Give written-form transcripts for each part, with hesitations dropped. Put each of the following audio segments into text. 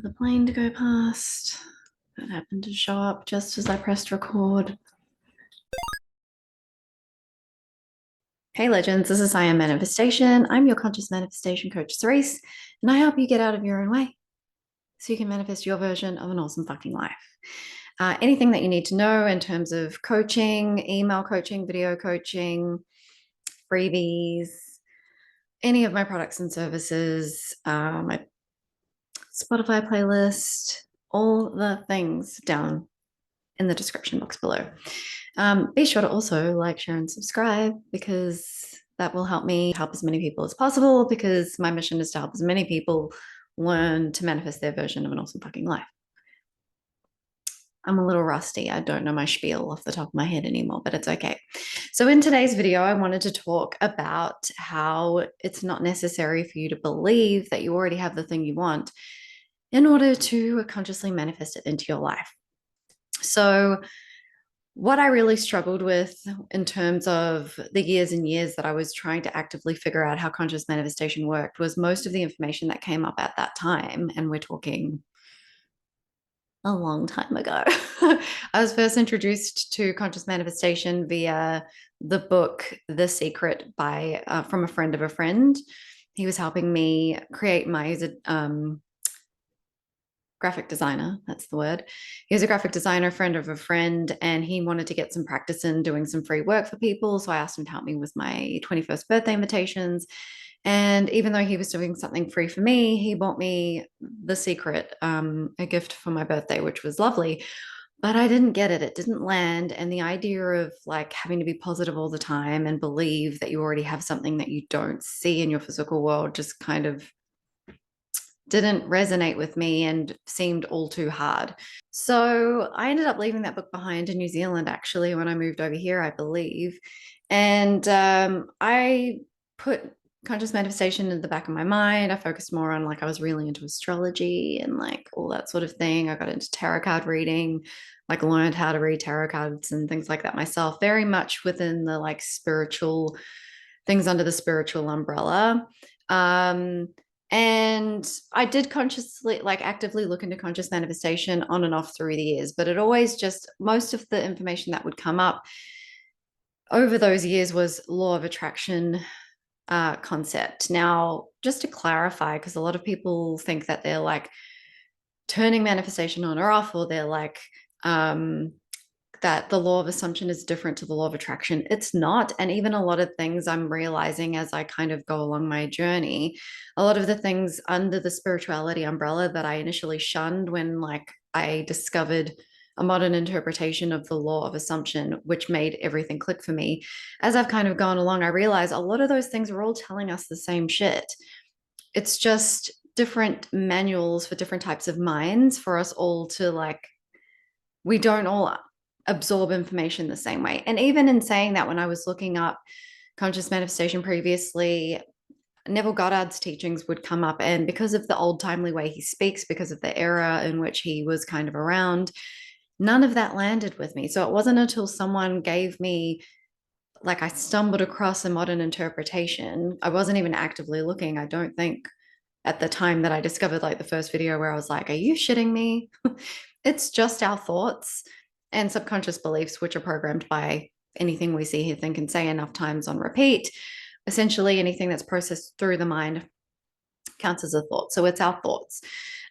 the plane to go past. That happened to show up just as I pressed record. Hey legends, this is I Am Manifestation. I'm your conscious manifestation coach, Cerise, and I help you get out of your own way so you can manifest your version of an awesome fucking life. Anything that you need to know in terms of coaching, email coaching, video coaching, freebies, any of my products and services, my Spotify playlist, all the things down in the description box below. Be sure to also like, share, and subscribe because that will help me help as many people as possible, because my mission is to help as many people learn to manifest their version of an awesome fucking life. I'm a little rusty. I don't know my spiel off the top of my head anymore, but it's okay. So in today's video, I wanted to talk about how it's not necessary for you to believe that you already have the thing you want in order to consciously manifest it into your life. So what I really struggled with in terms of the years and years that I was trying to actively figure out how conscious manifestation worked was most of the information that came up at that time, and we're talking a long time ago. I was first introduced to conscious manifestation via the book The Secret by from a friend of a friend. He was helping me create my graphic designer. That's the word. He was a graphic designer, friend of a friend, and he wanted to get some practice in doing some free work for people. So I asked him to help me with my 21st birthday invitations. And even though he was doing something free for me, he bought me The Secret, a gift for my birthday, which was lovely. But I didn't get it. It didn't land. And the idea of like having to be positive all the time and believe that you already have something that you don't see in your physical world just kind of didn't resonate with me and seemed all too hard. So I ended up leaving that book behind in New Zealand, actually, when I moved over here, I believe. And I put conscious manifestation in the back of my mind. I focused more on like I was really into astrology and like all that sort of thing. I got into tarot card reading, like learned how to read tarot cards and things like that myself, very much within the like spiritual things under the spiritual umbrella. And I did consciously, like actively look into conscious manifestation on and off through the years, but it always just, most of the information that would come up over those years was law of attraction concept. Now, just to clarify, because a lot of people think that they're like turning manifestation on or off, or they're like, that the law of assumption is different to the law of attraction. It's not. And even a lot of things I'm realizing as I kind of go along my journey, a lot of the things under the spirituality umbrella that I initially shunned when like I discovered a modern interpretation of the law of assumption, which made everything click for me. As I've kind of gone along, I realize a lot of those things are all telling us the same shit. It's just different manuals for different types of minds for us all to like, we don't all absorb information the same way. And even in saying that, when I was looking up conscious manifestation previously, Neville Goddard's teachings would come up. And because of the old timely way he speaks, because of the era in which he was kind of around, none of that landed with me. So it wasn't until someone gave me, like, I stumbled across a modern interpretation. I wasn't even actively looking, I don't think, at the time that I discovered like the first video where I was like, are you shitting me? It's just our thoughts and subconscious beliefs, which are programmed by anything we see, hear, think, and say enough times on repeat. Essentially, anything that's processed through the mind counts as a thought. So it's our thoughts.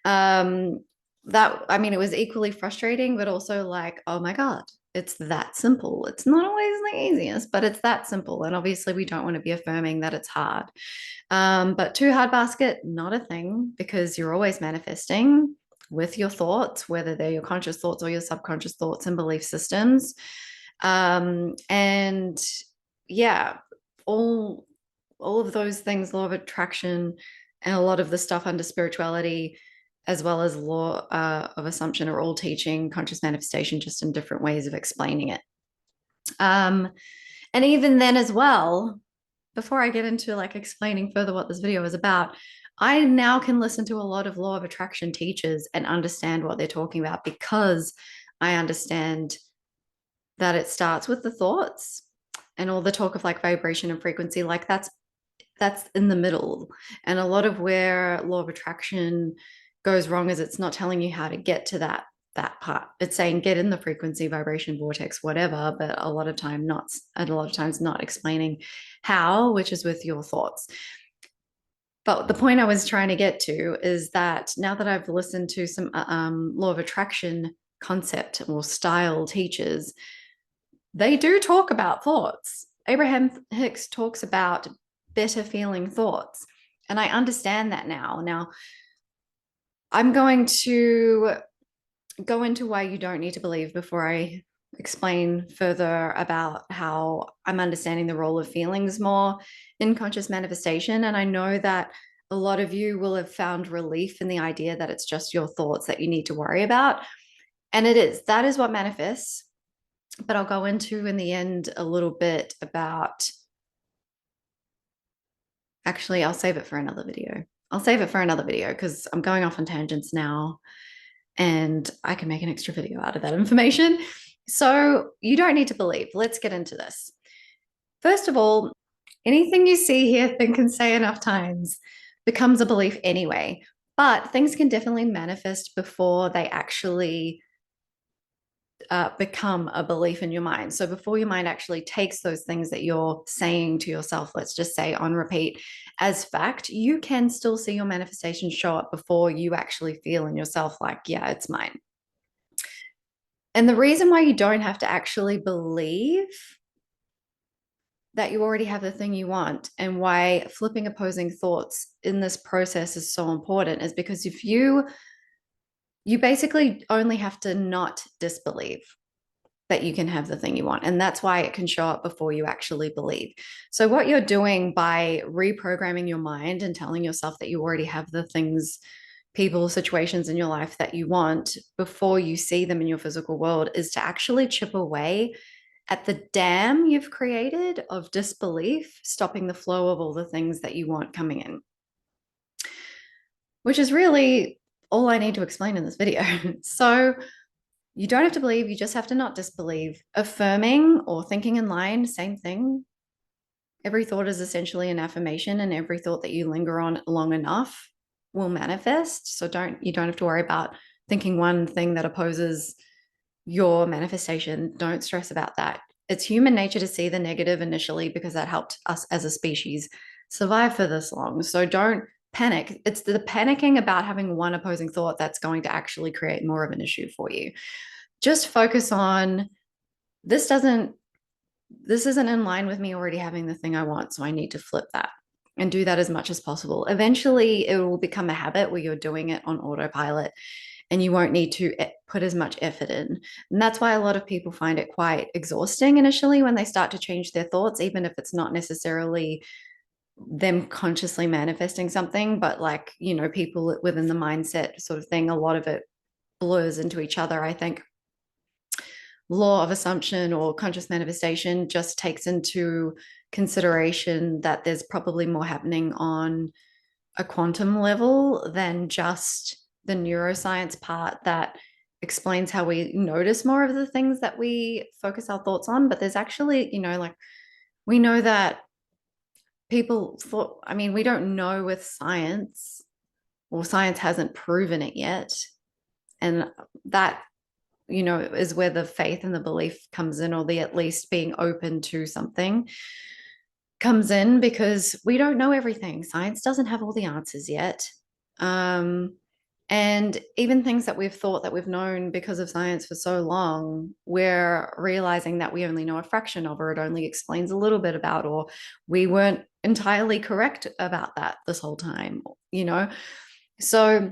That, I mean, it was equally frustrating, but also like, oh my God, it's that simple. It's not always the easiest, but it's that simple. And obviously, we don't want to be affirming that it's hard. But too hard basket, not a thing, because you're always manifesting with your thoughts, whether they're your conscious thoughts or your subconscious thoughts and belief systems. And yeah, all of those things, law of attraction, and a lot of the stuff under spirituality, as well as law of assumption, are all teaching conscious manifestation, just in different ways of explaining it. And even then as well, before I get into like explaining further what this video is about, I now can listen to a lot of law of attraction teachers and understand what they're talking about, because I understand that it starts with the thoughts, and all the talk of like vibration and frequency, like that's in the middle. And a lot of where law of attraction goes wrong is it's not telling you how to get to that part. It's saying get in the frequency, vibration, vortex, whatever, but a lot of times not explaining how, which is with your thoughts. But the point I was trying to get to is that now that I've listened to some law of attraction concept or style teachers, they do talk about thoughts. Abraham Hicks talks about better feeling thoughts. And I understand that now. Now, I'm going to go into why you don't need to believe before I explain further about how I'm understanding the role of feelings more in conscious manifestation. And I know that a lot of you will have found relief in the idea that it's just your thoughts that you need to worry about. And it is. That is what manifests. But I'll go into in the end a little bit about. Actually, I'll save it for another video. I'll save it for another video because I'm going off on tangents now and I can make an extra video out of that information. So you don't need to believe. Let's get into this. First of all, anything you see, hear, think, and say enough times becomes a belief anyway. But things can definitely manifest before they actually become a belief in your mind. So before your mind actually takes those things that you're saying to yourself, let's just say on repeat, as fact, you can still see your manifestation show up before you actually feel in yourself like, yeah, it's mine. And the reason why you don't have to actually believe that you already have the thing you want and why flipping opposing thoughts in this process is so important is because if you basically only have to not disbelieve that you can have the thing you want. And that's why it can show up before you actually believe. So what you're doing by reprogramming your mind and telling yourself that you already have the things, people, situations in your life that you want before you see them in your physical world is to actually chip away at the dam you've created of disbelief, stopping the flow of all the things that you want coming in, which is really all I need to explain in this video. So you don't have to believe, you just have to not disbelieve. Affirming or thinking in line, same thing. Every thought is essentially an affirmation, and every thought that you linger on long enough will manifest. So you don't have to worry about thinking one thing that opposes your manifestation. Don't stress about that. It's human nature to see the negative initially because that helped us as a species survive for this long. So don't panic. It's the panicking about having one opposing thought that's going to actually create more of an issue for you. Just focus on this isn't in line with me already having the thing I want, so I need to flip that and do that as much as possible. Eventually it will become a habit where you're doing it on autopilot and you won't need to put as much effort in. And that's why a lot of people find it quite exhausting initially when they start to change their thoughts, even if it's not necessarily them consciously manifesting something, but like, people within the mindset sort of thing, a lot of it blurs into each other. I think law of assumption or conscious manifestation just takes into consideration that there's probably more happening on a quantum level than just the neuroscience part that explains how we notice more of the things that we focus our thoughts on. But there's actually, we know that people thought, we don't know with science, or science hasn't proven it yet. And that, is where the faith and the belief comes in, or the at least being open to something comes in, because we don't know everything. Science doesn't have all the answers yet. And even things that we've thought that we've known because of science for so long, we're realizing that we only know a fraction of, or it only explains a little bit about, or we weren't entirely correct about that this whole time, So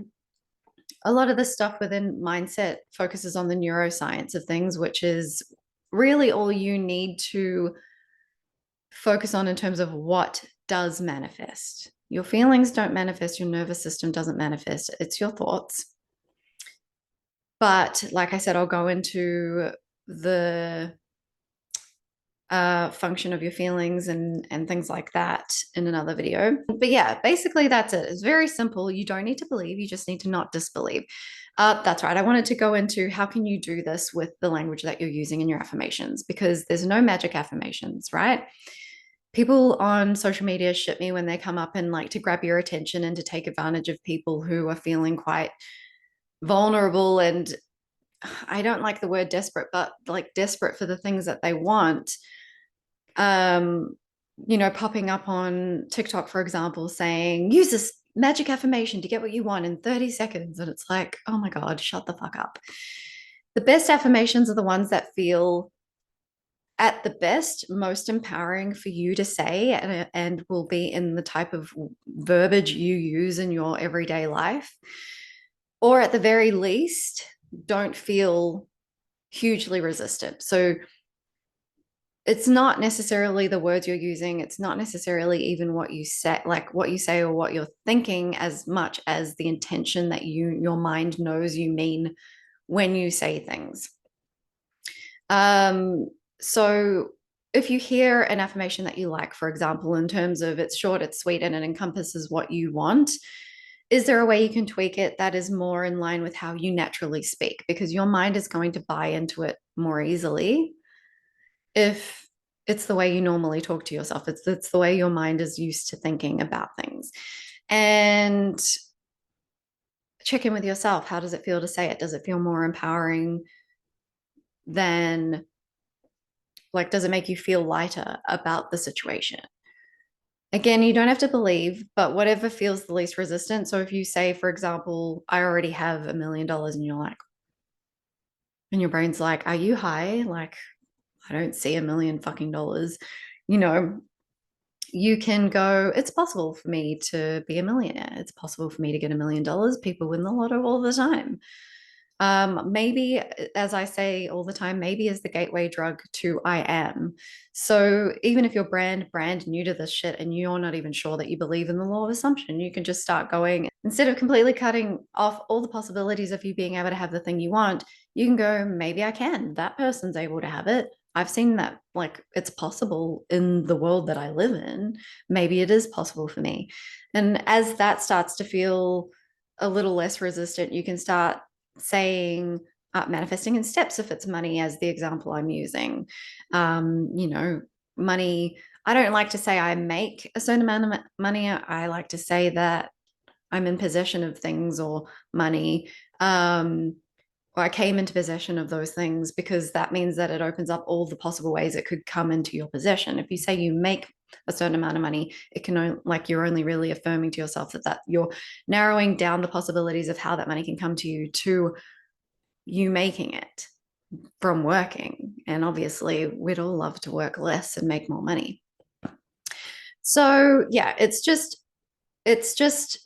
a lot of the stuff within mindset focuses on the neuroscience of things, which is really all you need to focus on in terms of what does manifest. Your feelings don't manifest, your nervous system doesn't manifest, it's your thoughts. But like I said, I'll go into the function of your feelings and things like that in another video. But yeah, basically that's it. It's very simple. You don't need to believe, you just need to not disbelieve. That's right. I wanted to go into how can you do this with the language that you're using in your affirmations, because there's no magic affirmations, right? People on social media shit me when they come up and like to grab your attention and to take advantage of people who are feeling quite vulnerable, and I don't like the word desperate, but like desperate for the things that they want. Um, popping up on TikTok, for example, saying, use this magic affirmation to get what you want in 30 seconds. And it's like, oh my God, shut the fuck up. The best affirmations are the ones that feel at the best most empowering for you to say, and will be in the type of verbiage you use in your everyday life. Or at the very least, don't feel hugely resistant. So it's not necessarily the words you're using. It's not necessarily even what you say, like what you say or what you're thinking, as much as the intention that your mind knows you mean when you say things. So if you hear an affirmation that you like, for example, in terms of it's short, it's sweet, and it encompasses what you want, is there a way you can tweak it that is more in line with how you naturally speak? Because your mind is going to buy into it more easily if it's the way you normally talk to yourself. It's the way your mind is used to thinking about things. And check in with yourself. How does it feel to say it? Does it feel more empowering than, like, does it make you feel lighter about the situation? Again, you don't have to believe, but whatever feels the least resistant. So if you say, for example, I already have $1 million, and you're like, and your brain's like, are you high? Like, I don't see $1 million, you know, you can go, it's possible for me to be a millionaire. It's possible for me to get $1 million. People win the lotto all the time. Maybe, as I say all the time, maybe is the gateway drug to I am. So even if you're brand new to this shit and you're not even sure that you believe in the law of assumption, you can just start going, instead of completely cutting off all the possibilities of you being able to have the thing you want, you can go, maybe I can. That person's able to have it. I've seen that, like, it's possible in the world that I live in. Maybe it is possible for me. And as that starts to feel a little less resistant, you can start saying, manifesting in steps, if it's money as the example I'm using. Money, I don't like to say I make a certain amount of money. I like to say that I'm in possession of things or money. Or I came into possession of those things, because that means that it opens up all the possible ways it could come into your possession. If you say you make a certain amount of money, it can, like, you're only really affirming to yourself that you're narrowing down the possibilities of how that money can come to you to you making it from working. And obviously we'd all love to work less and make more money. So yeah, it's just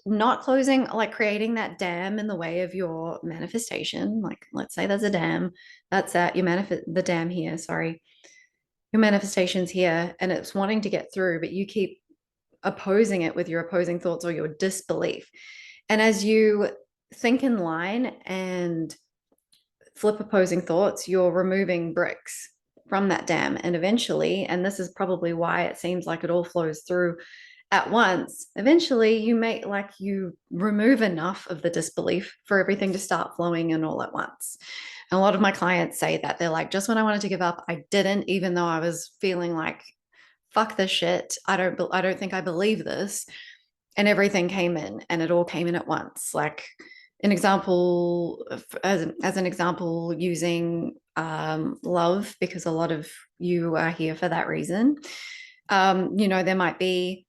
not closing, like creating that dam in the way of your manifestation. Like, let's say there's a dam, that's that you manifest the dam here, sorry, your manifestation's here and it's wanting to get through, but you keep opposing it with your opposing thoughts or your disbelief. And as you think in line and flip opposing thoughts, you're removing bricks from that dam. And eventually, and this is probably why it seems like it all flows through at once, eventually you remove enough of the disbelief for everything to start flowing in all at once. And a lot of my clients say that they're like, just when I wanted to give up, I didn't, even though I was feeling like, fuck this shit, I don't think I believe this. And everything came in, and it all came in at once. Like, an example, as an example, using love, because a lot of you are here for that reason. There might be,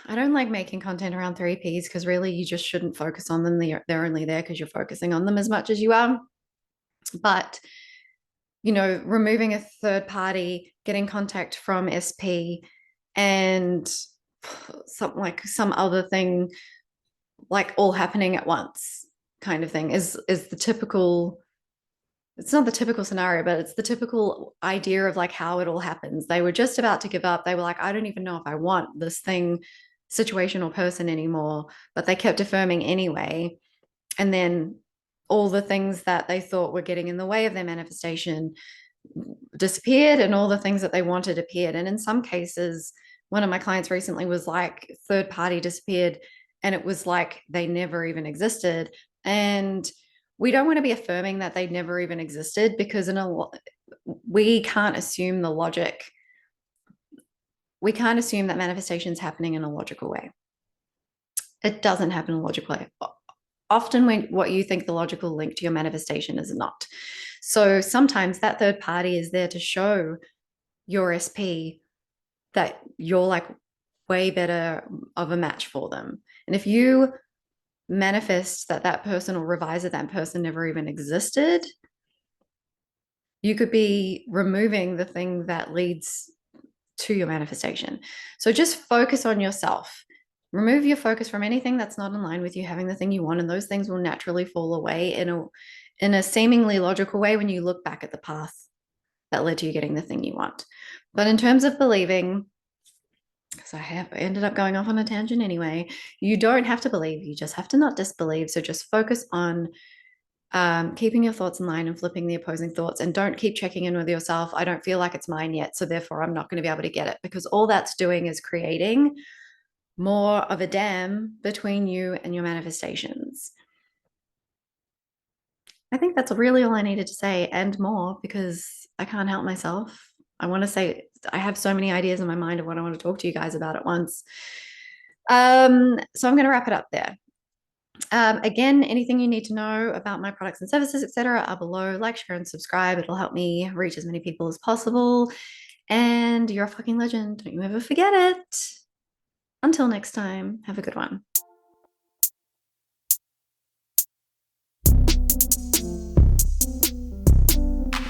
I don't like making content around 3Ps, because really you just shouldn't focus on them. They're only there because you're focusing on them as much as you are. But, removing a third party, getting contact from SP, and some other thing, like, all happening at once kind of thing is the typical, it's not the typical scenario, but it's the typical idea of like how it all happens. They were just about to give up. They were like, I don't even know if I want this thing, situation, or person anymore, but they kept affirming anyway. And then all the things that they thought were getting in the way of their manifestation disappeared, and all the things that they wanted appeared. And in some cases, one of my clients recently was like, third party disappeared, and it was like they never even existed. And we don't want to be affirming that they never even existed, because we can't assume the logic we can't assume that manifestation is happening in a logical way. It doesn't happen in a logical way. Often when what you think the logical link to your manifestation is not. So sometimes that third party is there to show your SP that you're like way better of a match for them. And if you manifest that that person or revise that that person never even existed, you could be removing the thing that leads to your manifestation. So just focus on yourself. Remove your focus from anything that's not in line with you having the thing you want, and those things will naturally fall away in a seemingly logical way when you look back at the path that led to you getting the thing you want. But in terms of believing, because I have ended up going off on a tangent anyway, you don't have to believe, you just have to not disbelieve. So just focus on keeping your thoughts in line and flipping the opposing thoughts, and don't keep checking in with yourself. I don't feel like it's mine yet, so therefore I'm not going to be able to get it, because all that's doing is creating more of a dam between you and your manifestations. I think that's really all I needed to say, and more, because I can't help myself. I want to say, I have so many ideas in my mind of what I want to talk to you guys about at once. So I'm going to wrap it up there. Again, anything you need to know about my products and services, etc., are below. Like, share, and subscribe. It'll help me reach as many people as possible. And you're a fucking legend. Don't you ever forget it. Until next time, have a good one.